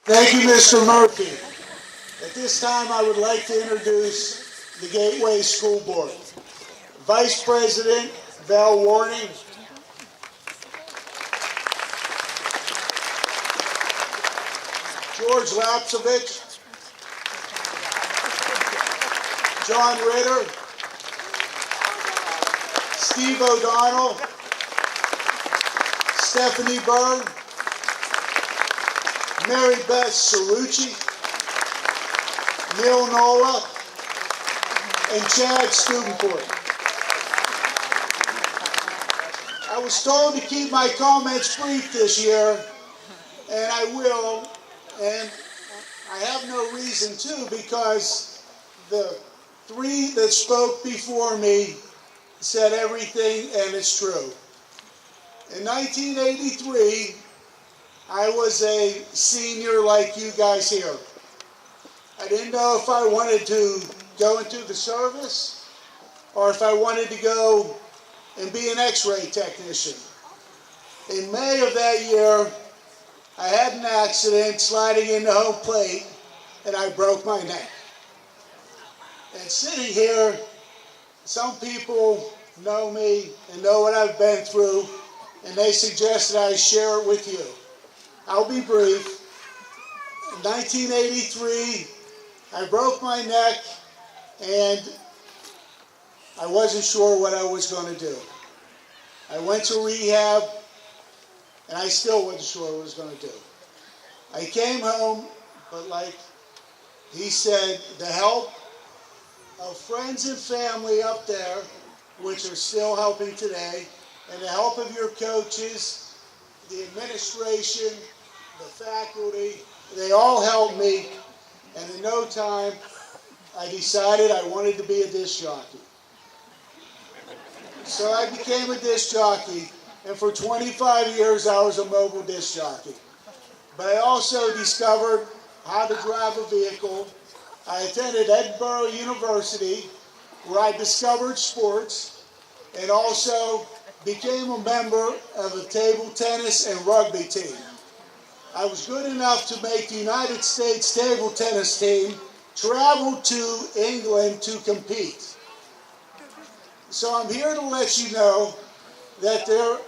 Thank you, Mr. Murphy. At this time, I would like to introduce the Gateway School Board. Vice President Val Warning, George Lapsovich, John Ritter, Steve O'Donnell, Stephanie Byrne, Mary Beth Cerrucci, Neil Nola, and Chad Studenport. I was told to keep my comments brief this year, and I will, and I have no reason to, because the three that spoke before me said everything, and it's true. In 1983, I was a senior like you guys here. I didn't know if I wanted to go into the service or if I wanted to go and be an x-ray technician. In May of that year, I had an accident sliding into home plate and I broke my neck. And sitting here, some people know me and know what I've been through, and they suggested I share it with you. I'll be brief. In 1983, I broke my neck and I wasn't sure what I was going to do. I went to rehab and I still wasn't sure what I was going to do. I came home, but like he said, the help of friends and family up there, which are still helping today, and the help of your coaches, the administration, the faculty, they all helped me, and in no time, I decided I wanted to be a disc jockey. So I became a disc jockey, and for 25 years I was a mobile disc jockey. But I also discovered how to drive a vehicle. I attended Edinburgh University, where I discovered sports, and also became a member of a table tennis and rugby team. I was good enough to make the United States table tennis team travel to England to compete. So I'm here to let you know that there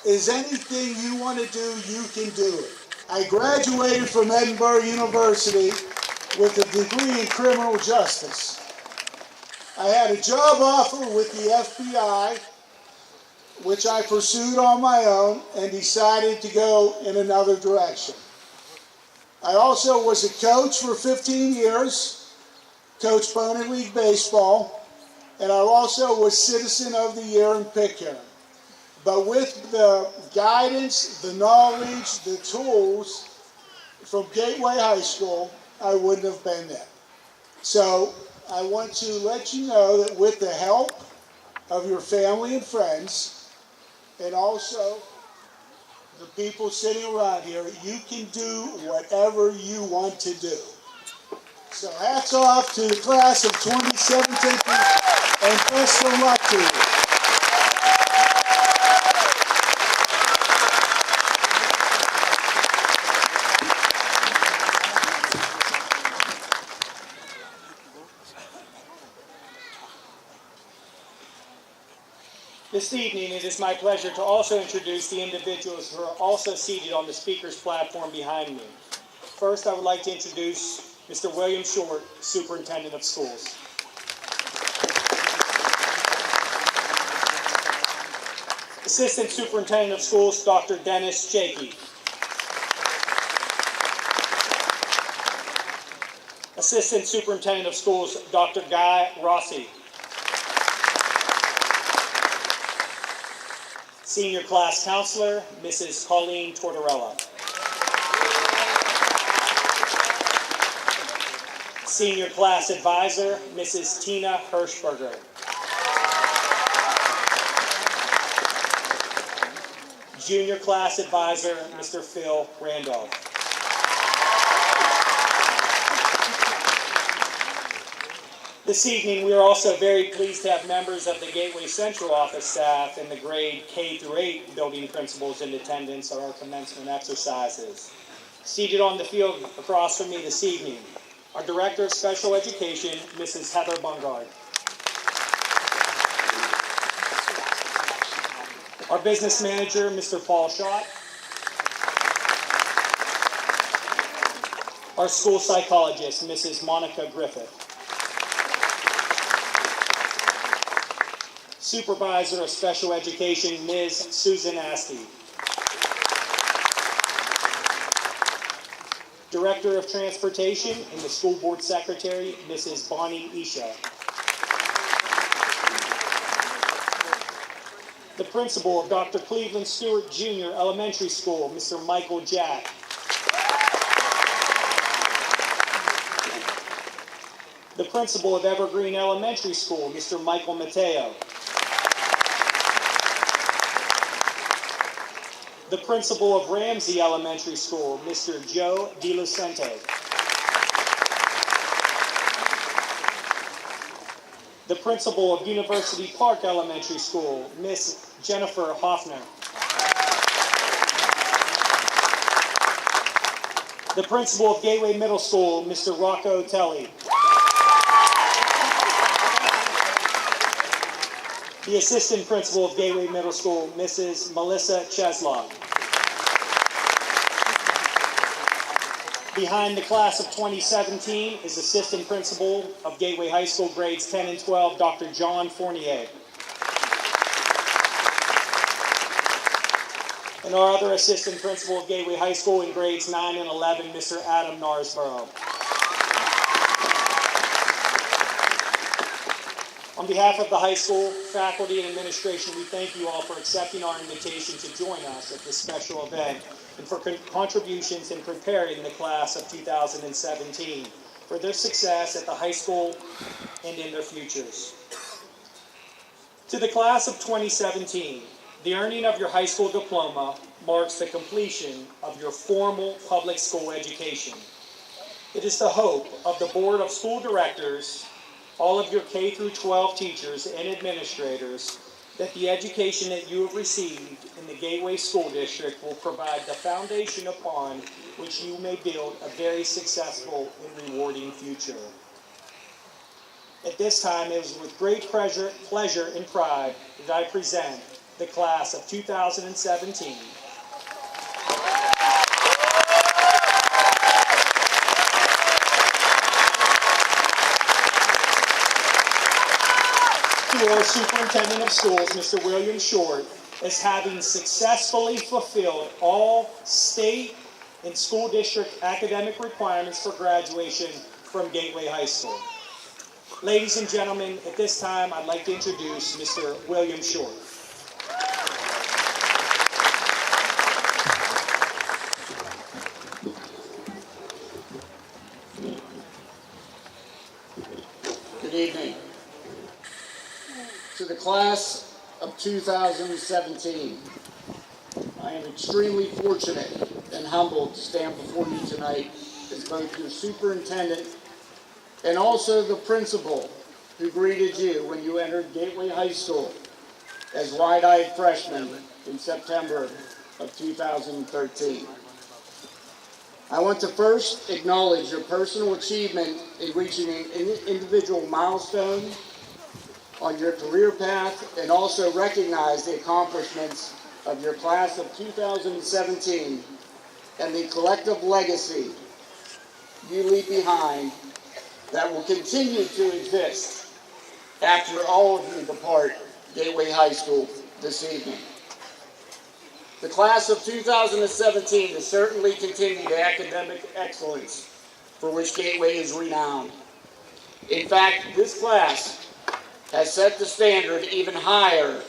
is anything you want to do, you can do it. I graduated from Edinburgh University with a degree in criminal justice. I had a job offer with the FBI, which I pursued on my own and decided to go in another direction. I also was a coach for 15 years, coached Bonin League Baseball, and I also was Citizen of the Year in Pitcairn. But with the guidance, the knowledge, the tools from Gateway High School, I wouldn't have been there. So I want to let you know that with the help of your family and friends, and also the people sitting around here, you can do whatever you want to do. So hats off to the class of 2017 and best of luck to you. This evening, it is my pleasure to also introduce the individuals who are also seated on the speaker's platform behind me. First, I would like to introduce Mr. William Short, Superintendent of Schools. Assistant Superintendent of Schools, Dr. Dennis Jakey. Assistant Superintendent of Schools, Dr. Guy Rossi. Senior Class Counselor, Mrs. Colleen Tortorella. Senior Class Advisor, Mrs. Tina Hirschberger. Junior Class Advisor, Mr. Phil Randolph. This evening, we are also very pleased to have members of the Gateway Central Office staff and the grade K through 8 building principals in attendance at our commencement exercises. Seated on the field across from me this evening, our Director of Special Education, Mrs. Heather Bungard. Our Business Manager, Mr. Paul Schott. Our School Psychologist, Mrs. Monica Griffith. Supervisor of Special Education, Ms. Susan Asti. Director of Transportation and the School Board Secretary, Mrs. Bonnie Isha. The Principal of Dr. Cleveland Stewart Jr. Elementary School, Mr. Michael Jack. The Principal of Evergreen Elementary School, Mr. Michael Mateo. The Principal of Ramsey Elementary School, Mr. Joe DiLucente. The Principal of University Park Elementary School, Miss Jennifer Hoffner. The Principal of Gateway Middle School, Mr. Rocco Telly. The Assistant Principal of Gateway Middle School, Mrs. Melissa Cheslock. Behind the class of 2017 is Assistant Principal of Gateway High School grades 10 and 12, Dr. John Fournier. And our other Assistant Principal of Gateway High School in grades 9 and 11, Mr. Adam Narsborough. On behalf of the high school, faculty, and administration, we thank you all for accepting our invitation to join us at this special event and for contributions in preparing the class of 2017 for their success at the high school and in their futures. To the class of 2017, the earning of your high school diploma marks the completion of your formal public school education. It is the hope of the Board of School Directors, all of your K-12 teachers and administrators, that the education that you have received in the Gateway School District will provide the foundation upon which you may build a very successful and rewarding future. At this time, it is with great pleasure and pride that I present the class of 2017. To our Superintendent of Schools, Mr. William Short, as having successfully fulfilled all state and school district academic requirements for graduation from Gateway High School. Ladies and gentlemen, at this time, I'd like to introduce Mr. William Short. Good evening. To the class of 2017, I am extremely fortunate and humbled to stand before you tonight as both your superintendent and also the principal who greeted you when you entered Gateway High School as wide-eyed freshmen in September of 2013. I want to first acknowledge your personal achievement in reaching an individual milestone on your career path and also recognize the accomplishments of your class of 2017 and the collective legacy you leave behind that will continue to exist after all of you depart Gateway High School this evening. The class of 2017 has certainly continued academic excellence for which Gateway is renowned. In fact, this class has set the standard even higher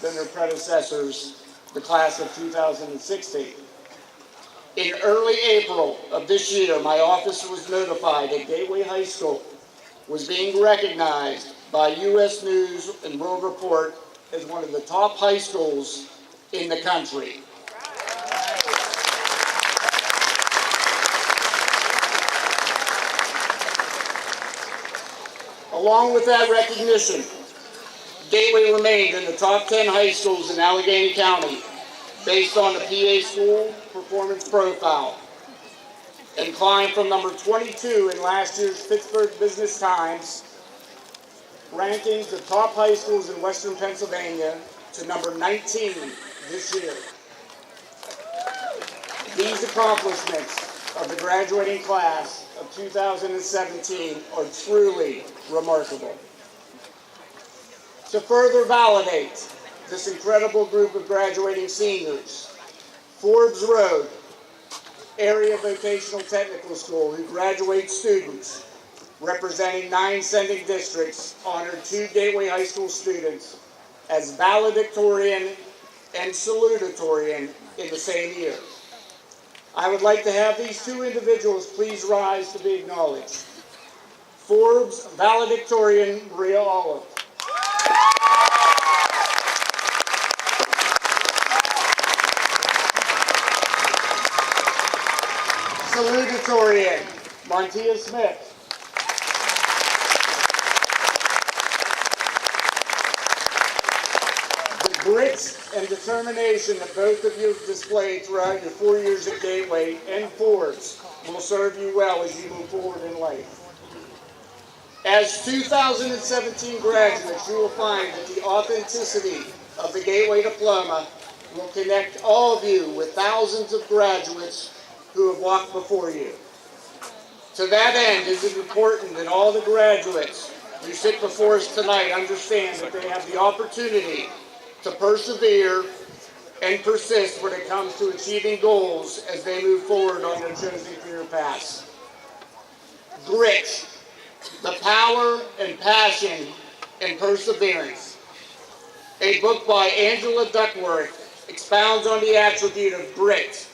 than their predecessors, the class of 2016. In early April of this year, my office was notified that Gateway High School was being recognized by U.S. News and World Report as one of the top high schools in the country. Along with that recognition, Gateway remained in the top 10 high schools in Allegheny County based on the PA School Performance Profile. and climbed from number 22 in last year's Pittsburgh Business Times rankings of top high schools in Western Pennsylvania to number 19 this year. These accomplishments of the graduating class of 2017 are truly remarkable. To further validate this incredible group of graduating seniors, Forbes Road Area Vocational Technical School, who graduate students representing 9 sending districts, honored 2 Gateway High School students as valedictorian and salutatorian in the same year. I would like to have these 2 individuals please rise to be acknowledged. Forbes valedictorian Maria Olive. Salutatorian Montia Smith. The grit and determination that both of you have displayed throughout your 4 years at Gateway and Forbes will serve you well as you move forward in life. As 2017 graduates, you will find that the authenticity of the Gateway Diploma will connect all of you with thousands of graduates who have walked before you. To that end, it is important that all the graduates who sit before us tonight understand that they have the opportunity to persevere and persist when it comes to achieving goals as they move forward on their chosen career paths. Grit, the power and passion and perseverance. A book by Angela Duckworth expounds on the attribute of grit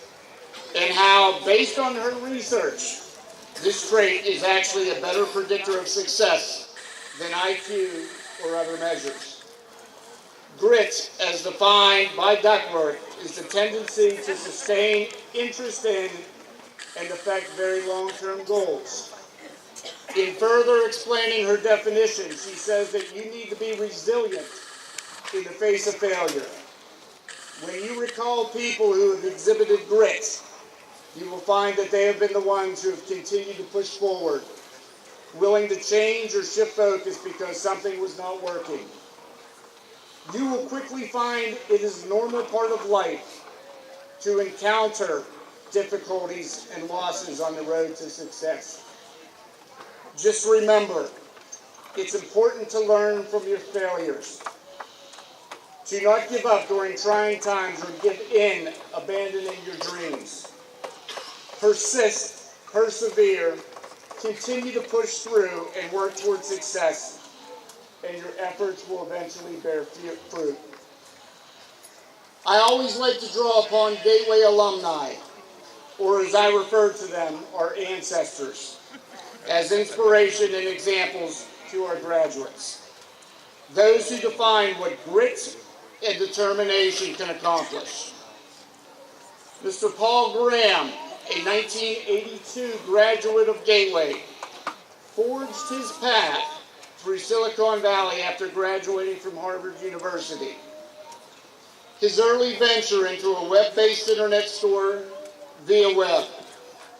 and how, based on her research, this trait is actually a better predictor of success than IQ or other measures. Grit, as defined by Duckworth, is the tendency to sustain interest in and affect very long-term goals. In further explaining her definition, she says that you need to be resilient in the face of failure. When you recall people who have exhibited grit, you will find that they have been the ones who have continued to push forward, willing to change or shift focus because something was not working. You will quickly find it is a normal part of life to encounter difficulties and losses on the road to success. Just remember, it's important to learn from your failures. To not give up during trying times or give in, abandoning your dreams. Persist, persevere, continue to push through and work towards success, and your efforts will eventually bear fruit. I always like to draw upon Gateway alumni, or as I refer to them, our ancestors, as inspiration and examples to our graduates. Those who define what grit and determination can accomplish. Mr. Paul Graham, a 1982 graduate of Gateway, forged his path through Silicon Valley after graduating from Harvard University. His early venture into a web-based internet store via web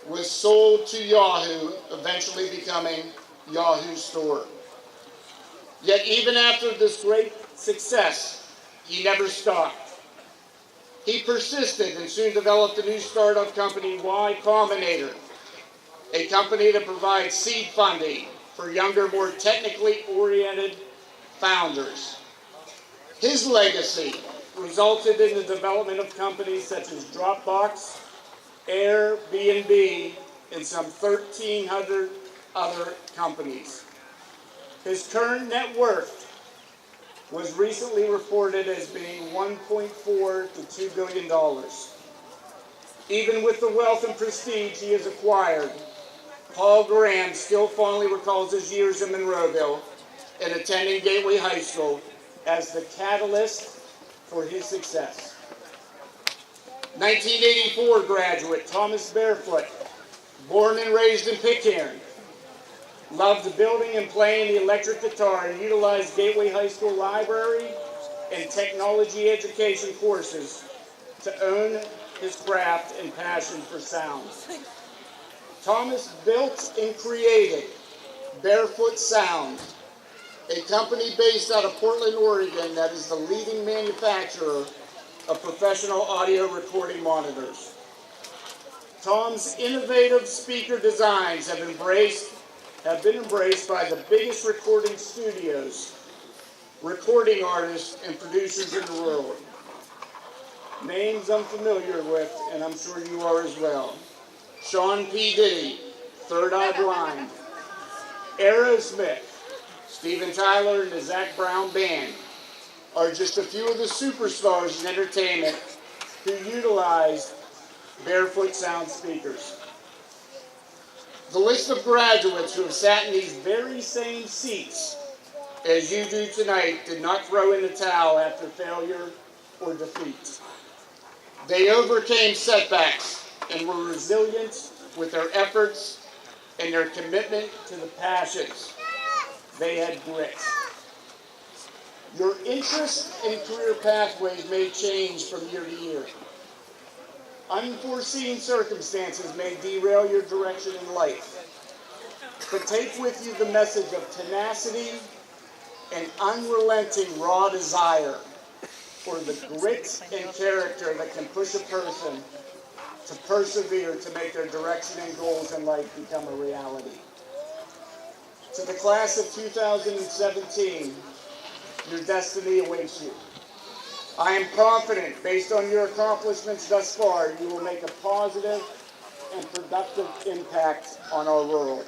was sold to Yahoo, eventually becoming Yahoo Store. Yet even after this great success, he never stopped. He persisted and soon developed a new startup company, Y Combinator, a company that provides seed funding for younger, more technically oriented founders. His legacy resulted in the development of companies such as Dropbox, Airbnb, and some 1,300 other companies. His current net worth was recently reported as being $1.4 to $2 billion. Even with the wealth and prestige he has acquired, Paul Graham still fondly recalls his years in Monroeville and attending Gateway High School as the catalyst for his success. 1984 graduate Thomas Barefoot, born and raised in Pitcairn, loved building and playing the electric guitar and utilized Gateway High School library and technology education courses to own his craft and passion for sound. Thomas built and created Barefoot Sound, a company based out of Portland, Oregon that is the leading manufacturer of professional audio recording monitors. Tom's innovative speaker designs have been embraced by the biggest recording studios, recording artists, and producers in the world. Names I'm familiar with, and I'm sure you are as well. Sean P. Diddy, Third Eye Blind, Aerosmith, Steven Tyler and the Zac Brown Band are just a few of the superstars in entertainment who utilize Barefoot Sound speakers. The list of graduates who have sat in these very same seats as you do tonight did not throw in the towel after failure or defeat. They overcame setbacks and were resilient with their efforts and their commitment to the passions. They had grit. Your interests and career pathways may change from year to year. Unforeseen circumstances may derail your direction in life. But take with you the message of tenacity and unrelenting raw desire for the grit and character that can push a person to persevere to make their direction and goals in life become a reality. To the class of 2017, your destiny awaits you. I am confident, based on your accomplishments thus far, you will make a positive and productive impact on our world.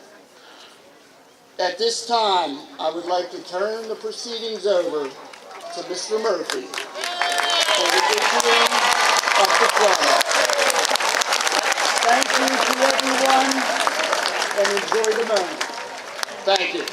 At this time, I would like to turn the proceedings over to Mr. Murphy for the issuing of diploma. Thank you to everyone, and enjoy the moment. Thank you.